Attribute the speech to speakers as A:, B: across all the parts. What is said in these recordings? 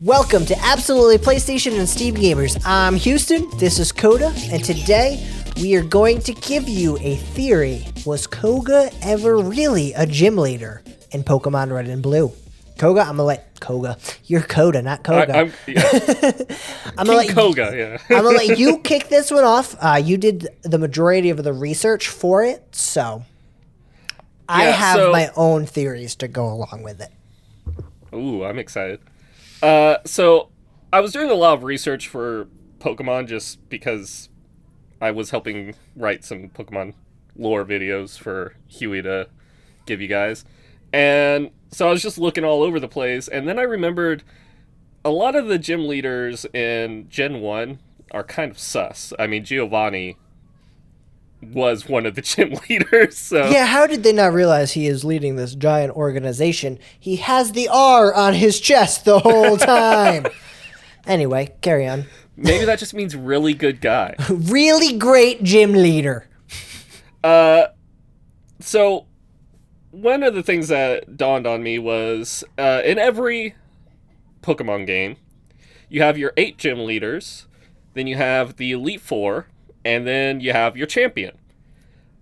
A: Welcome to Absolutely PlayStation and Steam Gamers. I'm Houston, this is Koga, and today we are going to give you a theory. Was Koga ever really a gym leader in Pokemon Red and Blue? Koga, I'm gonna let Koga. You're Koda, not Koga.
B: I'm gonna let Koga, yeah.
A: I'm gonna let you kick this one off. You did the majority of the research for it, so I have my own theories to go along with it.
B: Ooh, I'm excited. So I was doing a lot of research for Pokemon just because I was helping write some Pokemon lore videos for Huey to give you guys. And so I was just looking all over the place, and then I remembered a lot of the gym leaders in Gen 1 are kind of sus. I mean, Giovanni was one of the gym leaders, so...
A: Yeah, how did they not realize he is leading this giant organization? He has the R on his chest the whole time. Anyway, carry on.
B: Maybe that just means really good guy.
A: Really great gym leader.
B: So one of the things that dawned on me was in every Pokemon game, you have your 8 gym leaders, then you have the Elite Four, and then you have your champion.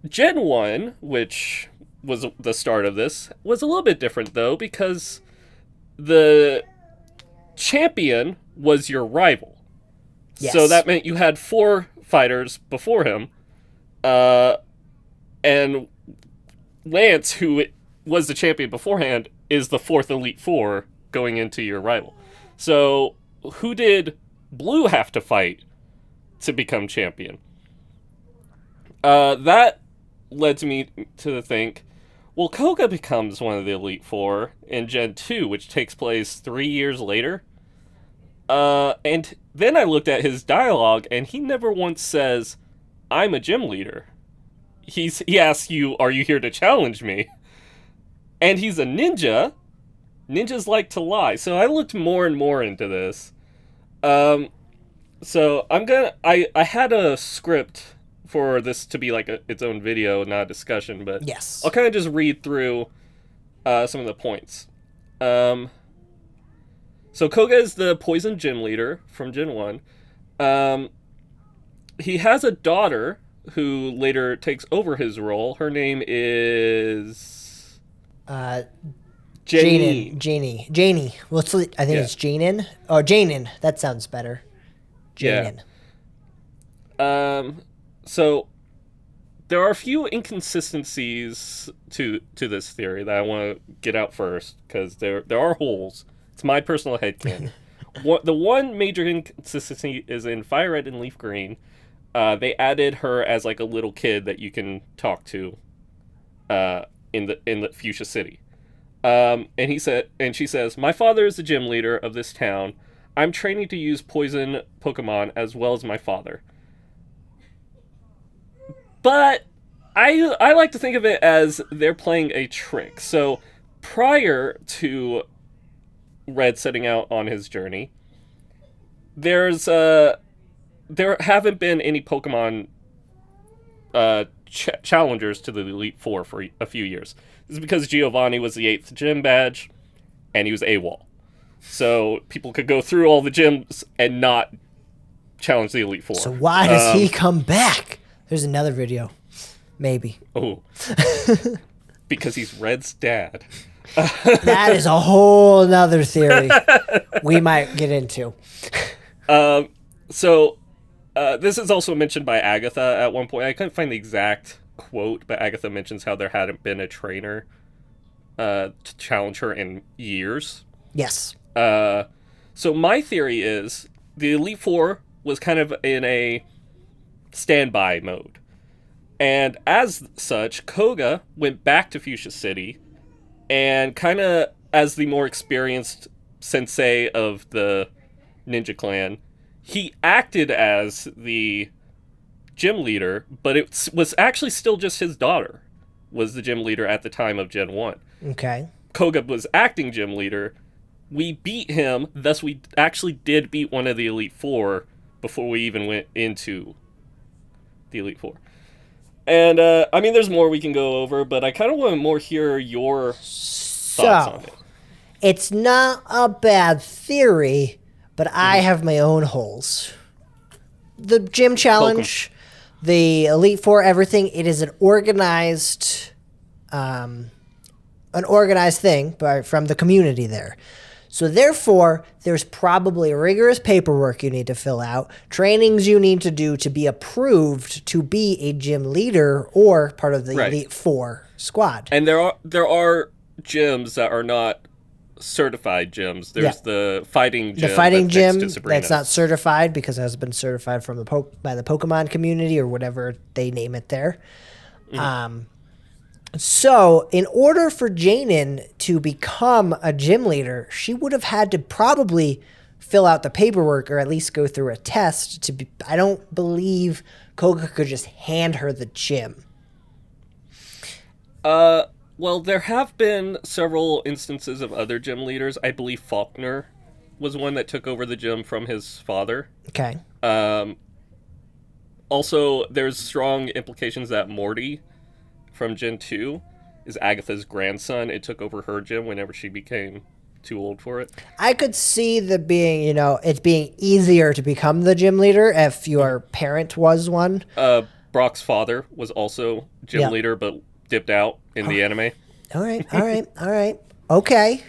B: Gen 1, which was the start of this, was a little bit different, though, because the champion was your rival.
A: Yes.
B: So that meant you had 4 fighters before him, and Lance, who was the champion beforehand, is the 4th Elite Four going into your rival. So who did Blue have to fight to become champion? That led to me to think, well, Koga becomes one of the Elite Four in Gen 2, which takes place 3 years later. And then I looked at his dialogue, and he never once says, I'm a gym leader. He asks you, are you here to challenge me? And he's a ninja. Ninjas like to lie. So I looked more and more into this. So I had a script for this to be like its own video, not a discussion, but
A: yes,
B: I'll kind of just read through some of the points. So Koga is the poison gym leader from Gen 1. He has a daughter who later takes over his role. Her name is Janie.
A: Janie. Well, I think it's Janin. Oh, Janin. That sounds better. Janin.
B: Yeah. So there are a few inconsistencies to this theory that I want to get out first, because there are holes. It's my personal headcanon. The one major inconsistency is in Fire Red and Leaf Green. They added her as like a little kid that you can talk to in the Fuchsia City. And she says, my father is the gym leader of this town. I'm training to use poison Pokemon as well as my father. But I like to think of it as they're playing a trick. So prior to Red setting out on his journey, there haven't been any Pokemon challengers to the Elite Four for a few years. This is because Giovanni was the 8th gym badge, and he was AWOL. So people could go through all the gyms and not challenge the Elite Four.
A: So why does he come back? There's another video. Maybe.
B: Oh. Because he's Red's dad.
A: That is a whole nother theory we might get into.
B: So this is also mentioned by Agatha at one point. I couldn't find the exact quote, but Agatha mentions how there hadn't been a trainer to challenge her in years.
A: Yes.
B: So my theory is the Elite Four was kind of in a standby mode. And as such, Koga went back to Fuchsia City and kind of, as the more experienced sensei of the ninja clan, he acted as the gym leader, but it was actually still just his daughter was the gym leader at the time of Gen 1.
A: Okay.
B: Koga was acting gym leader. We beat him, thus we actually did beat one of the Elite Four before we even went into the Elite Four. And, there's more we can go over, but I kind of want to more hear your thoughts on it.
A: It's not a bad theory, but I have my own holes. The gym challenge, the Elite Four, everything, it is an organized thing from the community there. So therefore, there's probably rigorous paperwork you need to fill out, trainings you need to do to be approved to be a gym leader or part of the Elite Four squad.
B: And there are gyms that are not certified gyms. There's the fighting gym.
A: The fighting gym that's not certified because it has been certified from by the Pokemon community or whatever they name it there. So, in order for Janen to become a gym leader, she would have had to probably fill out the paperwork or at least go through a test to be. I don't believe Koga could just hand her the gym.
B: Well, there have been several instances of other gym leaders. I believe Faulkner was one that took over the gym from his father.
A: Okay.
B: Also, there's strong implications that Morty from Gen 2 is Agatha's grandson. It took over her gym whenever she became too old for it.
A: I could see it being easier to become the gym leader if your parent was one.
B: Brock's father was also gym leader, but dipped out in the anime.
A: All right. Okay.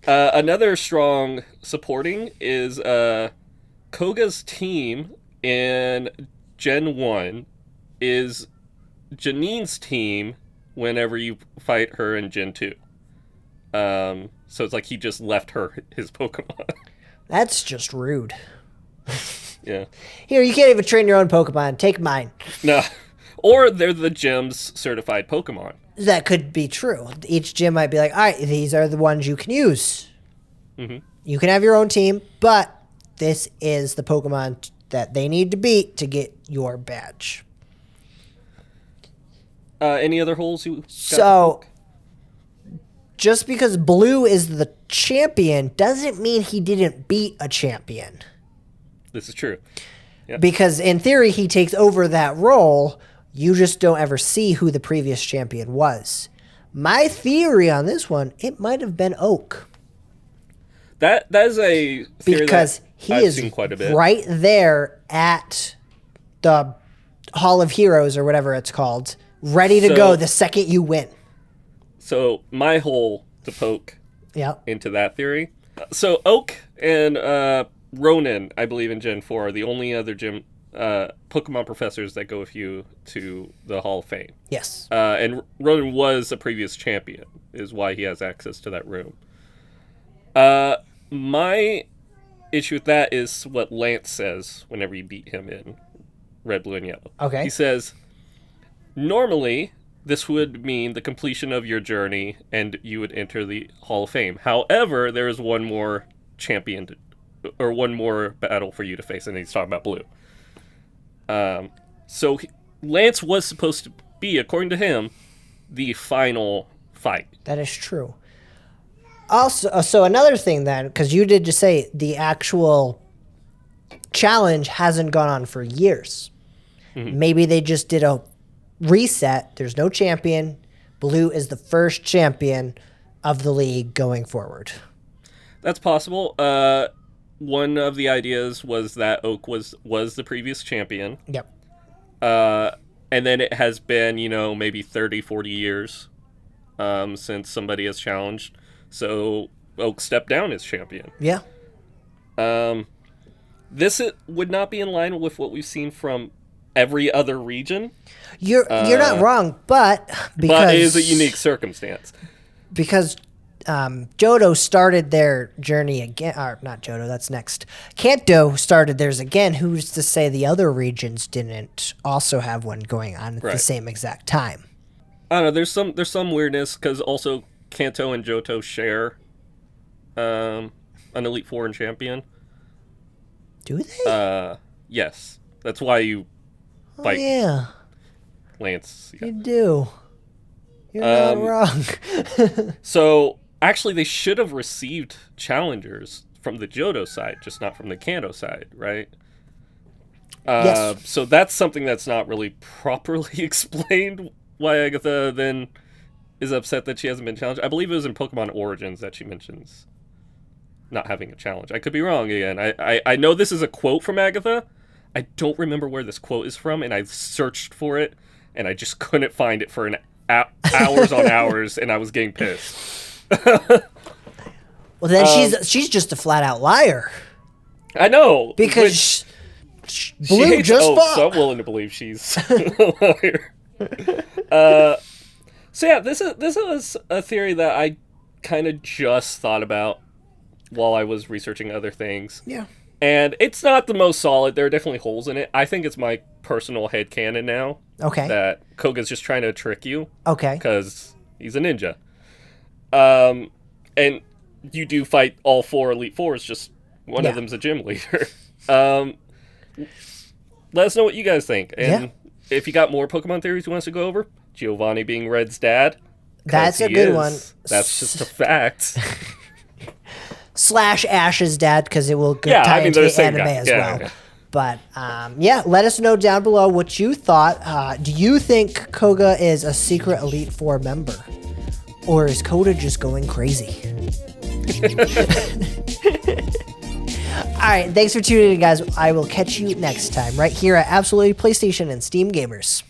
B: Another strong supporting is Koga's team in Gen 1 is Janine's team whenever you fight her in Gen 2. So it's like he just left her his Pokemon.
A: That's just rude.
B: Yeah.
A: Here, you can't even train your own Pokemon. Take mine.
B: No. Or they're the gym's certified Pokemon.
A: That could be true. Each gym might be like, all right, these are the ones you can use.
B: Mm-hmm.
A: You can have your own team, but this is the Pokemon that they need to beat to get your badge.
B: Any other holes you got?
A: So, just because Blue is the champion doesn't mean he didn't beat a champion.
B: This is true. Yep.
A: Because in theory, he takes over that role. You just don't ever see who the previous champion was. My theory on this one, it might have been Oak.
B: That is a theory
A: because he
B: I've
A: is
B: seen quite a bit.
A: Right there at the Hall of Heroes or whatever it's called, ready to go the second you win. So
B: my hole to poke into that theory. So Oak and Ronan, I believe in Gen 4, are the only other gym Pokemon professors that go with you to the Hall of Fame.
A: Yes.
B: And Ronan was a previous champion, is why he has access to that room. My issue with that is what Lance says whenever you beat him in Red, Blue, and Yellow.
A: Okay.
B: He says, normally, this would mean the completion of your journey and you would enter the Hall of Fame. However, there is one more champion or one more battle for you to face, and he's talking about Blue. So Lance was supposed to be, according to him, the final fight.
A: That is true. Also, so another thing then, because you did just say the actual challenge hasn't gone on for years. Mm-hmm. Maybe they just did a reset. There's no champion. Blue is the first champion of the league going forward.
B: That's possible. One of the ideas was that Oak was the previous champion.
A: Yep.
B: And then it has been, maybe 30, 40 years since somebody has challenged. So Oak stepped down as champion.
A: Yeah.
B: This would not be in line with what we've seen from every other region.
A: You're not wrong, but
B: it is a unique circumstance.
A: Because Johto started their journey again. Or not Johto, that's next. Kanto started theirs again. Who's to say the other regions didn't also have one going on at the same exact time?
B: I don't know. There's some weirdness because also Kanto and Johto share an Elite Four and champion.
A: Do they?
B: Yes. That's why you fight Lance. Yeah.
A: You do. You're not wrong.
B: So, actually, they should have received challengers from the Johto side, just not from the Kanto side, right?
A: Yes.
B: So that's something that's not really properly explained why Agatha then is upset that she hasn't been challenged. I believe it was in Pokemon Origins that she mentions not having a challenge. I could be wrong again. I know this is a quote from Agatha. I don't remember where this quote is from, and I searched for it, and I just couldn't find it for hours on hours, and I was getting pissed.
A: Well, then she's just a flat out liar.
B: I know,
A: because Blue
B: she hates
A: just
B: Oak,
A: fought.
B: so I'm willing to believe she's a liar. So yeah, this is a theory that I kind of just thought about while I was researching other things.
A: Yeah.
B: And it's not the most solid. There are definitely holes in it. I think it's my personal headcanon now.
A: Okay.
B: That Koga's just trying to trick you.
A: Okay.
B: Because he's a ninja. And you do fight all 4 Elite Fours, just one of them's a gym leader. Let us know what you guys think. And if you got more Pokemon theories you want us to go over, Giovanni being Red's dad.
A: That's a good one.
B: That's just a fact.
A: / Ash's dad, because it will tie into the anime as well.
B: Yeah.
A: But let us know down below what you thought. Do you think Koga is a secret Elite Four member? Or is Koda just going crazy? All right, thanks for tuning in, guys. I will catch you next time right here at Absolutely PlayStation and Steam Gamers.